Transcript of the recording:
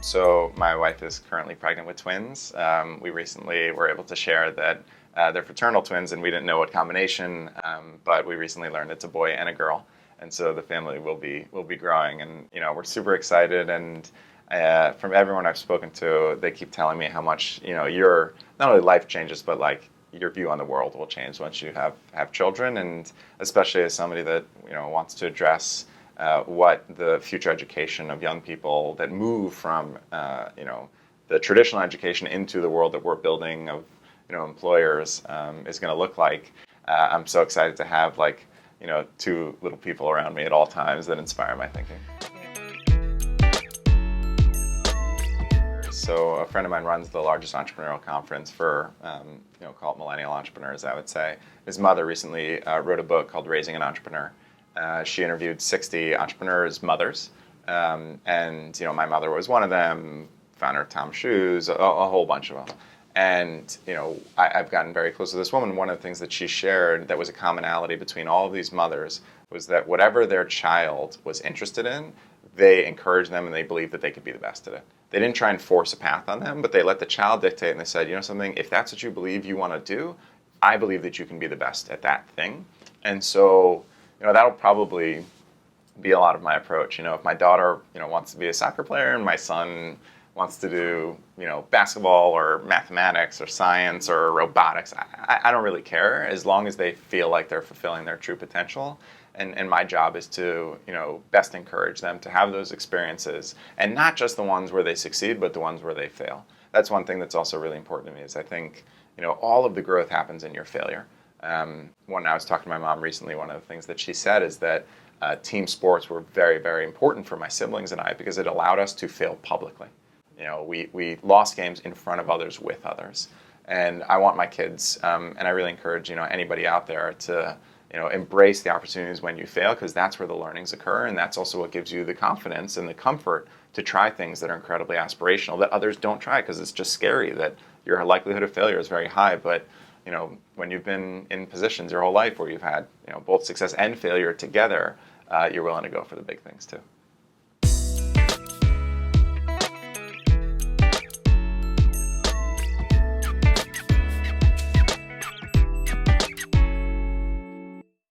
So my wife is currently pregnant with twins. We recently were able to share that they're fraternal twins, and we didn't know what combination, but we recently learned it's a boy and a girl, and so the family will be growing, and we're super excited. And from everyone I've spoken to, they keep telling me how much your not only life changes, but like your view on the world will change once you have children, and especially as somebody that wants to address what the future education of young people that move from the traditional education into the world that we're building of employers is going to look like. I'm so excited to have two little people around me at all times that inspire my thinking. So a friend of mine runs the largest entrepreneurial conference for, called Millennial Entrepreneurs, I would say. His mother recently wrote a book called Raising an Entrepreneur. She interviewed 60 entrepreneurs' mothers, and my mother was one of them, founder of Tom Shoes, a whole bunch of them. And I've gotten very close to this woman. One of the things that she shared that was a commonality between all of these mothers was that whatever their child was interested in, they encouraged them and they believed that they could be the best at it. They didn't try and force a path on them, but they let the child dictate, and they said, something, if that's what you believe you want to do, I believe that you can be the best at that thing. And so that'll probably be a lot of my approach. If my daughter, wants to be a soccer player and my son wants to do, basketball or mathematics or science or robotics, I don't really care as long as they feel like they're fulfilling their true potential. And my job is to, best encourage them to have those experiences, and not just the ones where they succeed, but the ones where they fail. That's one thing that's also really important to me is I think, all of the growth happens in your failure. When I was talking to my mom recently, one of the things that she said is that team sports were very, very important for my siblings and I because it allowed us to fail publicly. We lost games in front of others with others. And I want my kids, and I really encourage, anybody out there to, embrace the opportunities when you fail, because that's where the learnings occur, and that's also what gives you the confidence and the comfort to try things that are incredibly aspirational that others don't try, because it's just scary that your likelihood of failure is very high. But when you've been in positions your whole life where you've had both success and failure together, you're willing to go for the big things too.